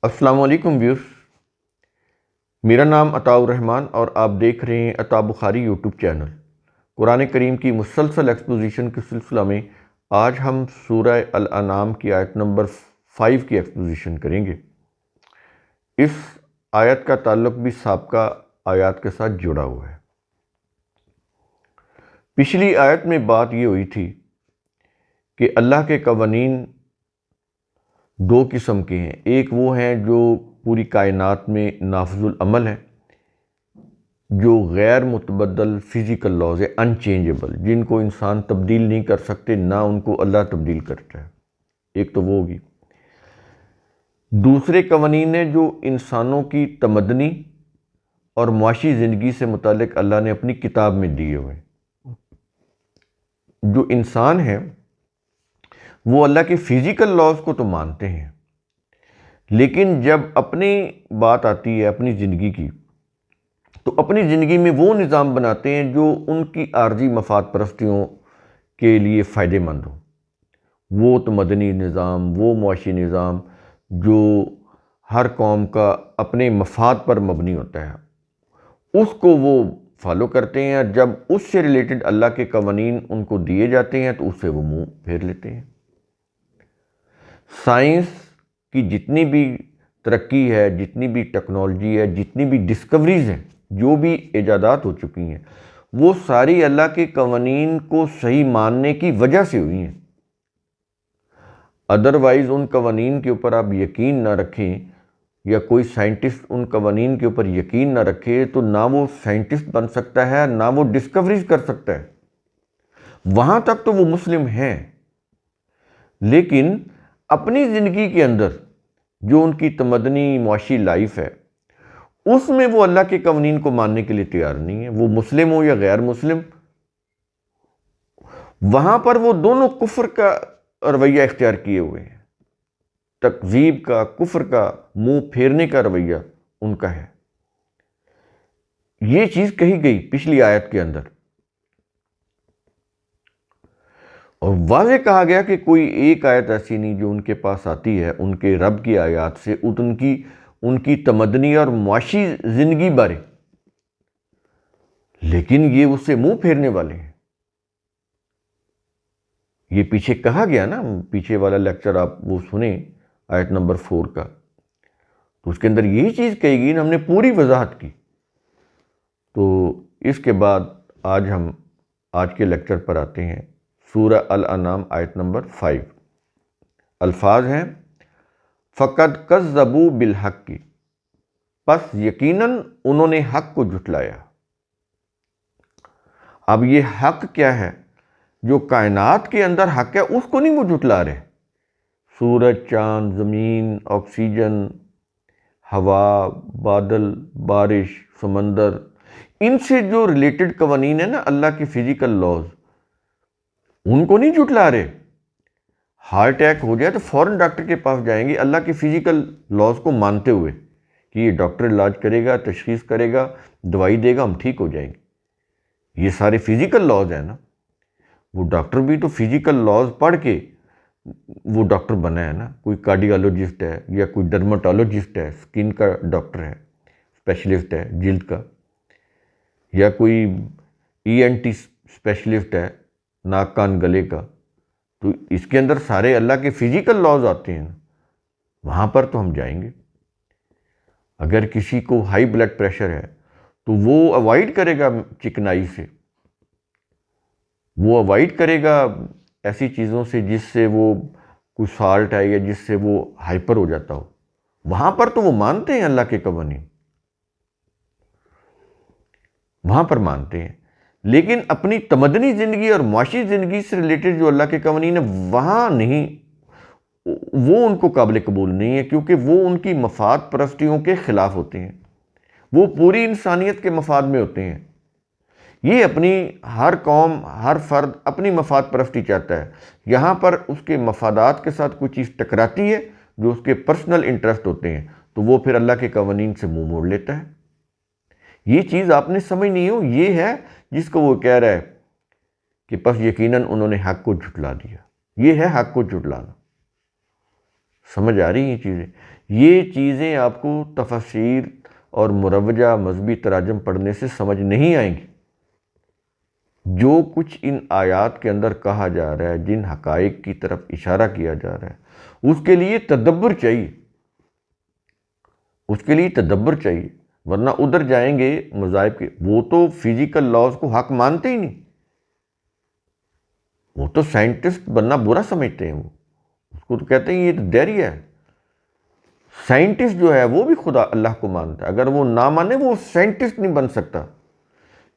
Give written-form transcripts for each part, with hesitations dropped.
السلام علیکم ویورز، میرا نام عطاء الرحمن اور آپ دیکھ رہے ہیں عطاء بخاری یوٹیوب چینل۔ قرآن کریم کی مسلسل ایکسپوزیشن کے سلسلہ میں آج ہم سورہ الانعام کی آیت نمبر 5 کی ایکسپوزیشن کریں گے۔ اس آیت کا تعلق بھی سابقہ آیات کے ساتھ جڑا ہوا ہے۔ پچھلی آیت میں بات یہ ہوئی تھی کہ اللہ کے قوانین دو قسم کے ہیں۔ ایک وہ ہیں جو پوری کائنات میں نافذ العمل ہیں، جو غیر متبدل فزیکل لاز ہے، انچینجبل، جن کو انسان تبدیل نہیں کر سکتے، نہ ان کو اللہ تبدیل کرتا ہے۔ ایک تو وہ ہوگی۔ دوسرے قوانین ہیں جو انسانوں کی تمدنی اور معاشی زندگی سے متعلق اللہ نے اپنی کتاب میں دیے ہوئے ہیں۔ جو انسان ہیں وہ اللہ کے فزیکل لاز کو تو مانتے ہیں، لیکن جب اپنی بات آتی ہے اپنی زندگی کی، تو اپنی زندگی میں وہ نظام بناتے ہیں جو ان کی عارضی مفاد پرستیوں کے لیے فائدہ مند ہو۔ وہ تو مدنی نظام، وہ معاشی نظام جو ہر قوم کا اپنے مفاد پر مبنی ہوتا ہے، اس کو وہ فالو کرتے ہیں، اور جب اس سے ریلیٹڈ اللہ کے قوانین ان کو دیے جاتے ہیں تو اس سے وہ منہ پھیر لیتے ہیں۔ سائنس کی جتنی بھی ترقی ہے، جتنی بھی ٹیکنالوجی ہے، جتنی بھی ڈسکوریز ہیں، جو بھی ایجادات ہو چکی ہیں، وہ ساری اللہ کے قوانین کو صحیح ماننے کی وجہ سے ہوئی ہیں۔ ادروائز ان قوانین کے اوپر آپ یقین نہ رکھیں، یا کوئی سائنٹسٹ ان قوانین کے اوپر یقین نہ رکھے، تو نہ وہ سائنٹسٹ بن سکتا ہے، نہ وہ ڈسکوریز کر سکتا ہے۔ وہاں تک تو وہ مسلم ہیں، لیکن اپنی زندگی کے اندر جو ان کی تمدنی معاشی لائف ہے، اس میں وہ اللہ کے قوانین کو ماننے کے لیے تیار نہیں ہے۔ وہ مسلم ہو یا غیر مسلم، وہاں پر وہ دونوں کفر کا رویہ اختیار کیے ہوئے ہیں۔ تکذیب کا، کفر کا، منہ پھیرنے کا رویہ ان کا ہے۔ یہ چیز کہی گئی پچھلی آیت کے اندر، اور واضح کہا گیا کہ کوئی ایک آیت ایسی نہیں جو ان کے پاس آتی ہے ان کے رب کی آیات سے ان کی تمدنی اور معاشی زندگی بارے، لیکن یہ اس سے منہ پھیرنے والے ہیں۔ یہ پیچھے کہا گیا نا، پیچھے والا لیکچر آپ وہ سنیں، آیت نمبر 4 کا، تو اس کے اندر یہی چیز کہی گئی نا، ہم نے پوری وضاحت کی۔ تو اس کے بعد ہم آج کے لیکچر پر آتے ہیں۔ سورہ الانعام آیت نمبر 5، الفاظ ہیں: فَقَدْ كَذَّبُوا بِالْحَقِّ، پس یقیناً انہوں نے حق کو جھٹلایا۔ اب یہ حق کیا ہے؟ جو کائنات کے اندر حق ہے اس کو نہیں وہ جھٹلا رہے۔ سورج، چاند، زمین، آکسیجن، ہوا، بادل، بارش، سمندر، ان سے جو ریلیٹڈ قوانین ہیں نا، اللہ کے فزیکل لاز، ان کو نہیں جھٹلا رہے۔ ہارٹ اٹیک ہو جائے تو فوراً ڈاکٹر کے پاس جائیں گے اللہ کے فزیکل لاز کو مانتے ہوئے کہ یہ ڈاکٹر علاج کرے گا، تشخیص کرے گا، دوائی دے گا، ہم ٹھیک ہو جائیں گے۔ یہ سارے فزیکل لاز ہیں نا۔ وہ ڈاکٹر بھی تو فزیکل لاز پڑھ کے وہ ڈاکٹر بنا ہے نا۔ کوئی کارڈیالوجسٹ ہے، یا کوئی ڈرماٹولوجسٹ ہے، سکن کا ڈاکٹر ہے، اسپیشلسٹ ہے جلد کا، یا کوئی ENT اسپیشلسٹ ہے، ناک کان گلے کا، تو اس کے اندر سارے اللہ کے فزیکل لاز آتے ہیں۔ وہاں پر تو ہم جائیں گے۔ اگر کسی کو ہائی بلڈ پریشر ہے تو وہ اوائڈ کرے گا چکنائی سے، وہ اوائڈ کرے گا ایسی چیزوں سے جس سے وہ کوئی سالٹ ہے یا جس سے وہ ہائپر ہو جاتا ہو۔ وہاں پر تو وہ مانتے ہیں اللہ کے قوانین، وہاں پر مانتے ہیں، لیکن اپنی تمدنی زندگی اور معاشی زندگی سے ریلیٹڈ جو اللہ کے قوانین ہیں وہاں نہیں، وہ ان کو قابل قبول نہیں ہے، کیونکہ وہ ان کی مفاد پرستیوں کے خلاف ہوتے ہیں۔ وہ پوری انسانیت کے مفاد میں ہوتے ہیں۔ یہ اپنی ہر قوم، ہر فرد اپنی مفاد پرستی چاہتا ہے۔ یہاں پر اس کے مفادات کے ساتھ کوئی چیز ٹکراتی ہے جو اس کے پرسنل انٹرسٹ ہوتے ہیں، تو وہ پھر اللہ کے قوانین سے منہ موڑ لیتا ہے۔ یہ چیز آپ نے سمجھ نہیں ہو، یہ ہے جس کو وہ کہہ رہا ہے کہ پس یقیناً انہوں نے حق کو جھٹلا دیا۔ یہ ہے حق کو جھٹلانا۔ سمجھ آ رہی ہیں یہ چیزیں؟ یہ چیزیں آپ کو تفسیر اور مروجہ مذہبی تراجم پڑھنے سے سمجھ نہیں آئیں گی۔ جو کچھ ان آیات کے اندر کہا جا رہا ہے، جن حقائق کی طرف اشارہ کیا جا رہا ہے، اس کے لیے تدبر چاہیے، اس کے لیے تدبر چاہیے، ورنہ ادھر جائیں گے مذاہب کے۔ وہ تو فزیکل لاز کو حق مانتے ہی نہیں، وہ تو سائنٹسٹ بننا برا سمجھتے ہیں، وہ اس کو تو کہتے ہیں یہ تو دہریہ ہے۔ سائنٹسٹ جو ہے وہ بھی خدا اللہ کو مانتا ہے، اگر وہ نہ مانے وہ سائنٹسٹ نہیں بن سکتا،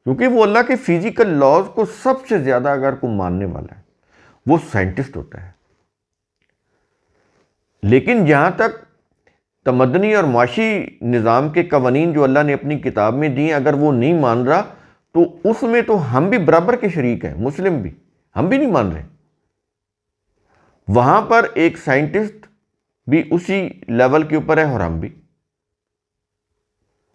کیونکہ وہ اللہ کے فزیکل لاز کو سب سے زیادہ اگر کوئی ماننے والا ہے وہ سائنٹسٹ ہوتا ہے۔ لیکن جہاں تک تمدنی اور معاشی نظام کے قوانین جو اللہ نے اپنی کتاب میں دی، اگر وہ نہیں مان رہا تو اس میں تو ہم بھی برابر کے شریک ہیں، مسلم بھی، ہم بھی نہیں مان رہے۔ وہاں پر ایک سائنٹسٹ بھی اسی لیول کے اوپر ہے اور ہم بھی،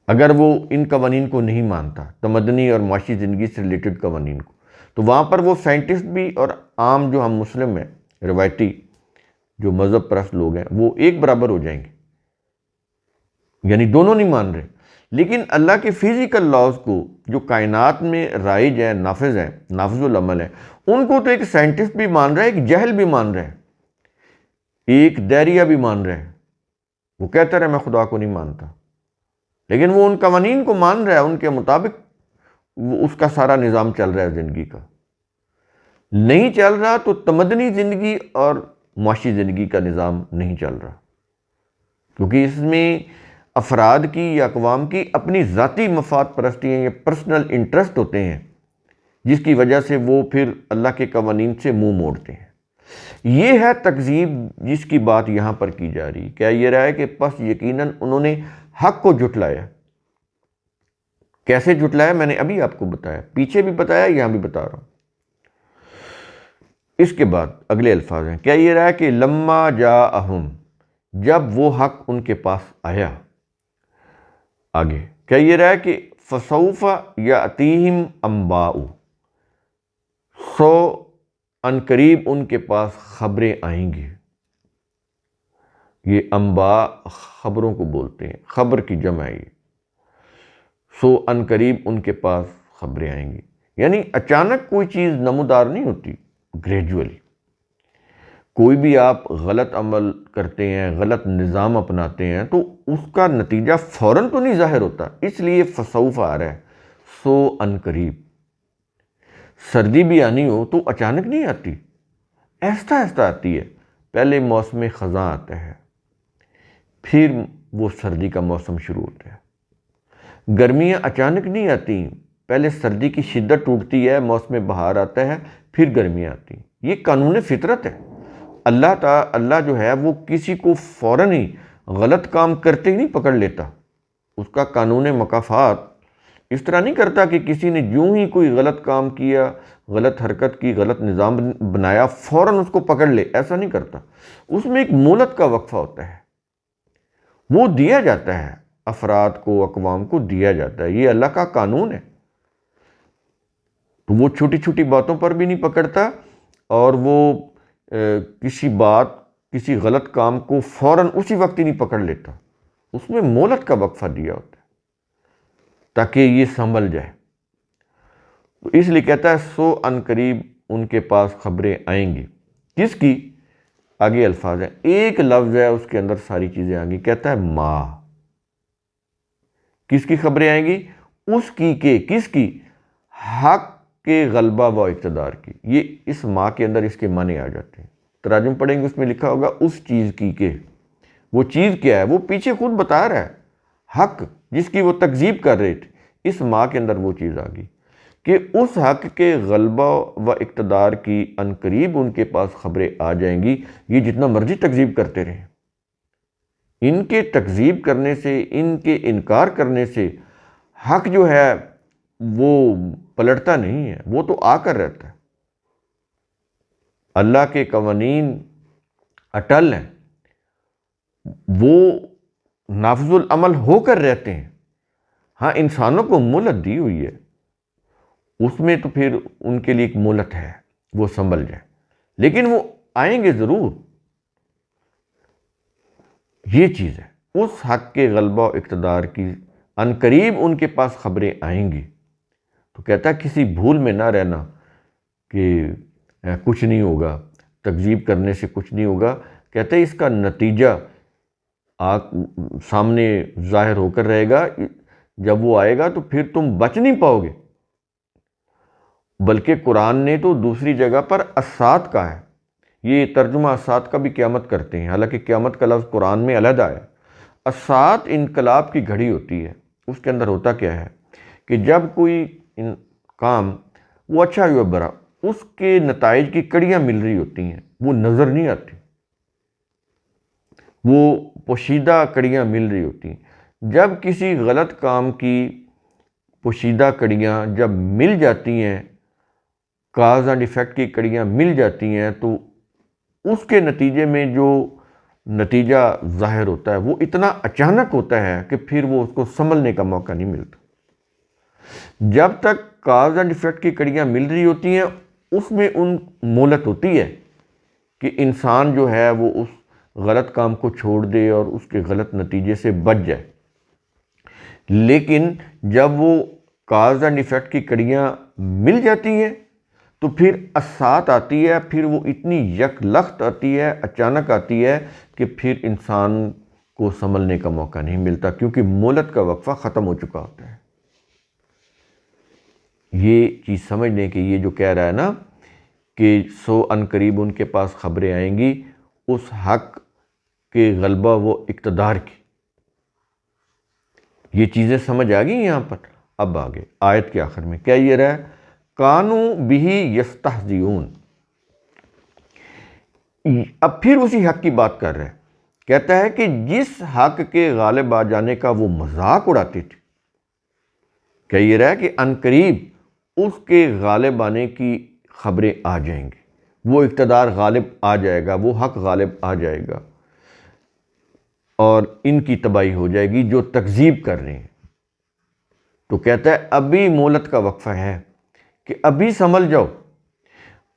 اگر وہ ان قوانین کو نہیں مانتا، تمدنی اور معاشی زندگی سے ریلیٹڈ قوانین کو، تو وہاں پر وہ سائنٹسٹ بھی اور عام جو ہم مسلم ہیں، روایتی جو مذہب پرست لوگ ہیں، وہ ایک برابر ہو جائیں گے، یعنی دونوں نہیں مان رہے۔ لیکن اللہ کے فزیکل لاز کو جو کائنات میں رائج ہیں، نافذ ہیں، نافذ العمل ہیں، ان کو تو ایک سائنٹسٹ بھی مان رہا ہے، ایک جاہل بھی مان رہا ہے، ایک دہریہ بھی مان رہا ہے۔ وہ کہتا رہے میں خدا کو نہیں مانتا، لیکن وہ ان قوانین کو مان رہا ہے، ان کے مطابق وہ اس کا سارا نظام چل رہا ہے زندگی کا۔ نہیں چل رہا تو تمدنی زندگی اور معاشی زندگی کا نظام نہیں چل رہا، کیونکہ اس میں افراد کی یا اقوام کی اپنی ذاتی مفاد پرستی ہیں یا پرسنل انٹرسٹ ہوتے ہیں، جس کی وجہ سے وہ پھر اللہ کے قوانین سے منہ موڑتے ہیں۔ یہ ہے تکذیب جس کی بات یہاں پر کی جا رہی۔ کیا یہ رہا ہے کہ پس یقیناً انہوں نے حق کو جھٹلایا۔ کیسے جھٹلایا میں نے ابھی آپ کو بتایا، پیچھے بھی بتایا، یہاں بھی بتا رہا ہوں۔ اس کے بعد اگلے الفاظ ہیں، کیا یہ رہا ہے کہ لما جاءہم، جب وہ حق ان کے پاس آیا۔ آگے کیا یہ رہا ہے کہ فسوف یاتیہم انباء، سو ان قریب ان کے پاس خبریں آئیں گی۔ یہ انباء خبروں کو بولتے ہیں، خبر کی جمع ہے یہ۔ سو ان قریب ان کے پاس خبریں آئیں گی، یعنی اچانک کوئی چیز نمودار نہیں ہوتی، گریجولی۔ کوئی بھی آپ غلط عمل کرتے ہیں، غلط نظام اپناتے ہیں تو اس کا نتیجہ فوراً تو نہیں ظاہر ہوتا، اس لیے فسوف آ رہا ہے، سو ان قریب۔ سردی بھی آنی ہو تو اچانک نہیں آتی، آہستہ آہستہ آتی ہے۔ پہلے موسم خزاں آتا ہے، پھر وہ سردی کا موسم شروع ہوتا ہے۔ گرمیاں اچانک نہیں آتی، پہلے سردی کی شدت ٹوٹتی ہے، موسم بہار آتا ہے، پھر گرمیاں آتی ہیں۔ یہ قانون فطرت ہے۔ اللہ جو ہے وہ کسی کو فوراً ہی غلط کام کرتے ہی نہیں پکڑ لیتا۔ اس کا قانون مکافات اس طرح نہیں کرتا کہ کسی نے یوں ہی کوئی غلط کام کیا، غلط حرکت کی، غلط نظام بنایا، فوراً اس کو پکڑ لے، ایسا نہیں کرتا۔ اس میں ایک مہلت کا وقفہ ہوتا ہے، وہ دیا جاتا ہے، افراد کو، اقوام کو دیا جاتا ہے۔ یہ اللہ کا قانون ہے۔ تو وہ چھوٹی چھوٹی باتوں پر بھی نہیں پکڑتا، اور وہ کسی غلط کام کو فوراً اسی وقت ہی نہیں پکڑ لیتا۔ اس میں مہلت کا وقفہ دیا ہوتا ہے تاکہ یہ سنبھل جائے۔ تو اس لیے کہتا ہے سو ان قریب ان کے پاس خبریں آئیں گی۔ کس کی؟ آگے الفاظ ہیں، ایک لفظ ہے اس کے اندر ساری چیزیں آئیں گی۔ کہتا ہے ما، کس کی خبریں آئیں گی؟ اس کی کہ کس کی؟ حق کے غلبہ و اقتدار کی۔ یہ اس ما کے اندر اس کے معنی آ جاتے ہیں۔ تراجم پڑھیں گے اس میں لکھا ہوگا اس چیز کی کہ، وہ چیز کیا ہے وہ پیچھے خود بتا رہا ہے، حق جس کی وہ تکذیب کر رہے تھے، اس ما کے اندر وہ چیز آ گئی کہ اس حق کے غلبہ و اقتدار کی ان قریب ان کے پاس خبریں آ جائیں گی۔ یہ جتنا مرضی تکذیب کرتے رہیں، ان کے تکذیب کرنے سے، ان کے انکار کرنے سے حق جو ہے وہ پلٹتا نہیں ہے، وہ تو آ کر رہتا ہے۔ اللہ کے قوانین اٹل ہیں، وہ نافذ العمل ہو کر رہتے ہیں۔ ہاں انسانوں کو مہلت دی ہوئی ہے، اس میں تو پھر ان کے لیے ایک مہلت ہے، وہ سنبھل جائے، لیکن وہ آئیں گے ضرور۔ یہ چیز ہے اس حق کے غلبہ و اقتدار کی، ان قریب ان کے پاس خبریں آئیں گی۔ تو کہتا ہے کسی بھول میں نہ رہنا کہ کچھ نہیں ہوگا، تکذیب کرنے سے کچھ نہیں ہوگا۔ کہتا ہے اس کا نتیجہ سامنے ظاہر ہو کر رہے گا، جب وہ آئے گا تو پھر تم بچ نہیں پاؤ گے۔ بلکہ قرآن نے تو دوسری جگہ پر الساعۃ کہا ہے، یہ ترجمہ الساعۃ کا بھی قیامت کرتے ہیں، حالانکہ قیامت کا لفظ قرآن میں علیحدہ ہے۔ الساعۃ انقلاب کی گھڑی ہوتی ہے۔ اس کے اندر ہوتا کیا ہے کہ جب کوئی کام وہ اچھا یا برا، اس کے نتائج کی کڑیاں مل رہی ہوتی ہیں، وہ نظر نہیں آتی، وہ پوشیدہ کڑیاں مل رہی ہوتی ہیں۔ جب کسی غلط کام کی پوشیدہ کڑیاں جب مل جاتی ہیں، کاز اینڈ ایفیکٹ کی کڑیاں مل جاتی ہیں، تو اس کے نتیجے میں جو نتیجہ ظاہر ہوتا ہے وہ اتنا اچانک ہوتا ہے کہ پھر وہ اس کو سنبھلنے کا موقع نہیں ملتا۔ جب تک کاز اینڈ ایفیکٹ کی کڑیاں مل رہی ہوتی ہیں، اس میں مہلت ہوتی ہے کہ انسان جو ہے وہ اس غلط کام کو چھوڑ دے اور اس کے غلط نتیجے سے بچ جائے۔ لیکن جب وہ کاز اینڈ ایفیکٹ کی کڑیاں مل جاتی ہیں تو پھر الساعۃ آتی ہے، پھر وہ اتنی یکلخت آتی ہے، اچانک آتی ہے کہ پھر انسان کو سنبھلنے کا موقع نہیں ملتا، کیونکہ مہلت کا وقفہ ختم ہو چکا ہوتا ہے۔ یہ چیز سمجھ لیں کہ یہ جو کہہ رہا ہے نا کہ سو ان قریب ان کے پاس خبریں آئیں گی، اس حق کے غلبہ و اقتدار کی، یہ چیزیں سمجھ آ گئی یہاں پر۔ اب آگے آیت کے آخر میں کیا یہ رہا ہے، کانوا بہ یستہزئون۔ اب پھر اسی حق کی بات کر رہا ہے، کہتا ہے کہ جس حق کے غالب آ جانے کا وہ مذاق اڑاتے تھے، کیا یہ رہا ہے کہ ان قریب اس کے غالب آنے کی خبریں آ جائیں گی، وہ اقتدار غالب آ جائے گا، وہ حق غالب آ جائے گا اور ان کی تباہی ہو جائے گی جو تکذیب کر رہے ہیں۔ تو کہتا ہے ابھی مہلت کا وقفہ ہے کہ ابھی سنبھل جاؤ،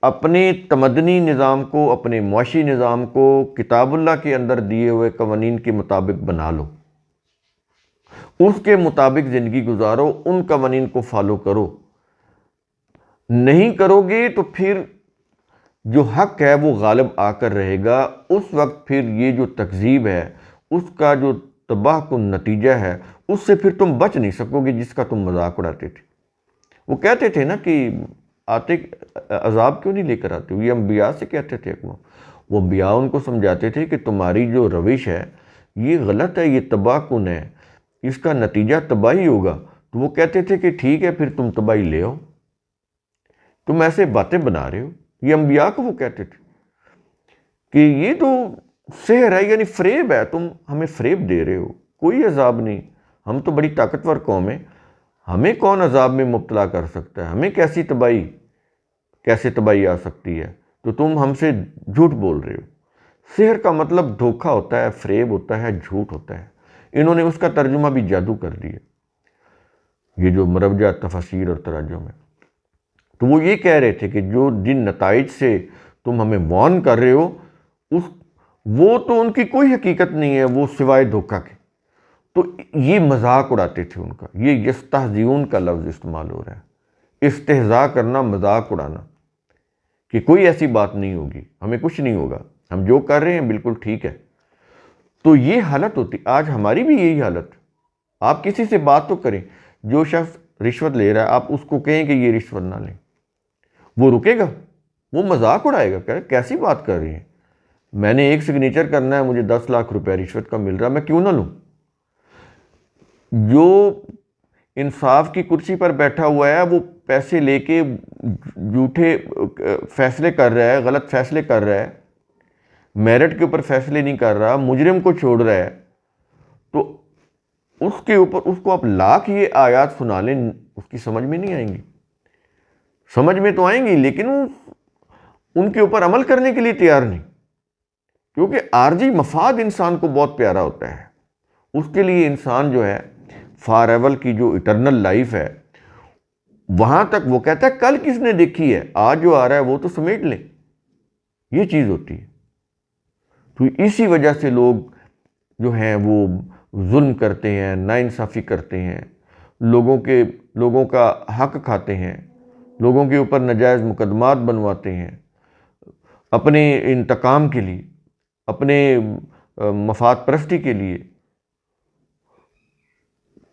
اپنے تمدنی نظام کو، اپنے معاشی نظام کو کتاب اللہ کے اندر دیے ہوئے قوانین کے مطابق بنا لو، اس کے مطابق زندگی گزارو، ان قوانین کو فالو کرو۔ نہیں کرو گے تو پھر جو حق ہے وہ غالب آ کر رہے گا، اس وقت پھر یہ جو تکذیب ہے اس کا جو تباہ کن نتیجہ ہے اس سے پھر تم بچ نہیں سکو گے جس کا تم مذاق اڑاتے تھے۔ وہ کہتے تھے نا کہ آتے عذاب کیوں نہیں لے کر آتے، یہ انبیاء سے کہتے تھے، وہ انبیاء ان کو سمجھاتے تھے کہ تمہاری جو روش ہے یہ غلط ہے، یہ تباہ کن ہے، اس کا نتیجہ تباہی ہوگا۔ تو وہ کہتے تھے کہ ٹھیک ہے پھر تم تباہی لے آؤ، تم ایسے باتیں بنا رہے ہو۔ یہ انبیاء کو وہ کہتے تھے کہ یہ تو سحر ہے، یعنی فریب ہے، تم ہمیں فریب دے رہے ہو، کوئی عذاب نہیں، ہم تو بڑی طاقتور قوم ہیں، ہمیں کون عذاب میں مبتلا کر سکتا ہے، ہمیں کیسے تباہی آ سکتی ہے، تو تم ہم سے جھوٹ بول رہے ہو۔ سحر کا مطلب دھوکہ ہوتا ہے، فریب ہوتا ہے، جھوٹ ہوتا ہے۔ انہوں نے اس کا ترجمہ بھی جادو کر دیا، یہ جو مروجہ تفاسیر اور تراجم ہے۔ تو وہ یہ کہہ رہے تھے کہ جن نتائج سے تم ہمیں وارن کر رہے ہو وہ تو ان کی کوئی حقیقت نہیں ہے، وہ سوائے دھوکہ کے۔ تو یہ مذاق اڑاتے تھے ان کا، یہ یستہزئون کا لفظ استعمال ہو رہا ہے، استہزاء کرنا، مذاق اڑانا، کہ کوئی ایسی بات نہیں ہوگی، ہمیں کچھ نہیں ہوگا، ہم جو کر رہے ہیں بالکل ٹھیک ہے۔ تو یہ حالت ہوتی، آج ہماری بھی یہی حالت۔ آپ کسی سے بات تو کریں، جو شخص رشوت لے رہا ہے آپ اس کو کہیں کہ یہ رشوت نہ لیں، وہ رکے گا؟ وہ مذاق اڑائے گا، کہ کیسی بات کر رہی ہیں، میں نے ایک سگنیچر کرنا ہے، مجھے 10 لاکھ روپے رشوت کا مل رہا، میں کیوں نہ لوں؟ جو انصاف کی کرسی پر بیٹھا ہوا ہے وہ پیسے لے کے جھوٹے فیصلے کر رہا ہے، غلط فیصلے کر رہا ہے، میرٹ کے اوپر فیصلے نہیں کر رہا، مجرم کو چھوڑ رہا ہے، تو اس کے اوپر اس کو آپ لاکھ یہ آیات سنا لیں، اس کی سمجھ میں نہیں آئیں گی۔ سمجھ میں تو آئیں گی لیکن ان کے اوپر عمل کرنے کے لیے تیار نہیں، کیونکہ عارضی مفاد انسان کو بہت پیارا ہوتا ہے۔ اس کے لیے انسان جو ہے فار ایور کی جو اٹرنل لائف ہے وہاں تک وہ کہتا ہے کل کس نے دیکھی ہے، آج جو آ رہا ہے وہ تو سمیٹ لیں، یہ چیز ہوتی ہے۔ تو اسی وجہ سے لوگ جو ہیں وہ ظلم کرتے ہیں، ناانصافی کرتے ہیں، لوگوں کا حق کھاتے ہیں، لوگوں کے اوپر ناجائز مقدمات بنواتے ہیں اپنے انتقام کے لیے، اپنے مفاد پرستی کے لیے،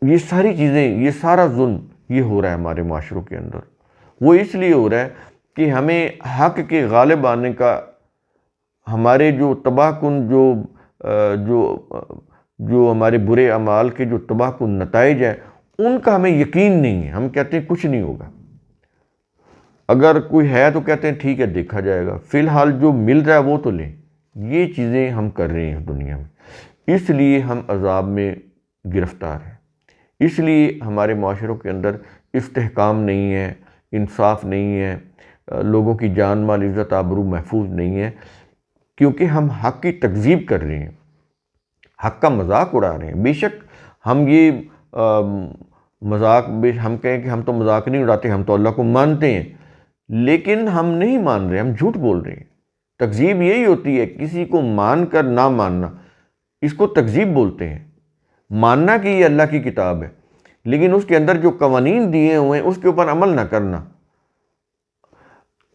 یہ ساری چیزیں، یہ سارا ظلم یہ ہو رہا ہے ہمارے معاشروں کے اندر۔ وہ اس لیے ہو رہا ہے کہ ہمیں حق کے غالب آنے کا، ہمارے جو تباہ کن جو ہمارے برے اعمال کے جو تباہ کن نتائج ہیں ان کا ہمیں یقین نہیں ہے۔ ہم کہتے ہیں کچھ نہیں ہوگا، اگر کوئی ہے تو کہتے ہیں ٹھیک ہے دیکھا جائے گا، فی الحال جو مل رہا ہے وہ تو لیں۔ یہ چیزیں ہم کر رہے ہیں دنیا میں، اس لیے ہم عذاب میں گرفتار ہیں، اس لیے ہمارے معاشروں کے اندر استحکام نہیں ہے، انصاف نہیں ہے، لوگوں کی جان مال عزت آبرو محفوظ نہیں ہے، کیونکہ ہم حق کی تکذیب کر رہے ہیں، حق کا مذاق اڑا رہے ہیں۔ بے شک ہم یہ ہم کہیں کہ ہم تو مذاق نہیں اڑاتے، ہم تو اللہ کو مانتے ہیں، لیکن ہم نہیں مان رہے، ہم جھوٹ بول رہے ہیں۔ تکذیب یہی ہوتی ہے، کسی کو مان کر نہ ماننا، اس کو تکذیب بولتے ہیں۔ ماننا کہ یہ اللہ کی کتاب ہے، لیکن اس کے اندر جو قوانین دیے ہوئے ہیں اس کے اوپر عمل نہ کرنا۔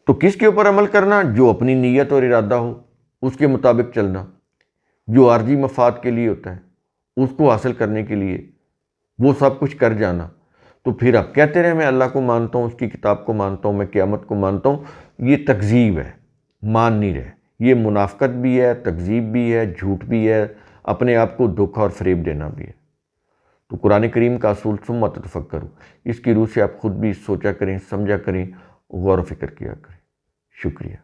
تو کس کے اوپر عمل کرنا؟ جو اپنی نیت اور ارادہ ہو اس کے مطابق چلنا، جو عارضی مفاد کے لیے ہوتا ہے اس کو حاصل کرنے کے لیے وہ سب کچھ کر جانا۔ تو پھر آپ کہتے رہے میں اللہ کو مانتا ہوں، اس کی کتاب کو مانتا ہوں، میں قیامت کو مانتا ہوں، یہ تکذیب ہے، مان نہیں رہے۔ یہ منافقت بھی ہے، تکذیب بھی ہے، جھوٹ بھی ہے، اپنے آپ کو دھوکہ اور فریب دینا بھی ہے۔ تو قرآن کریم کا اصول ثم تفکروا، اس کی روح سے آپ خود بھی سوچا کریں، سمجھا کریں، غور و فکر کیا کریں۔ شکریہ۔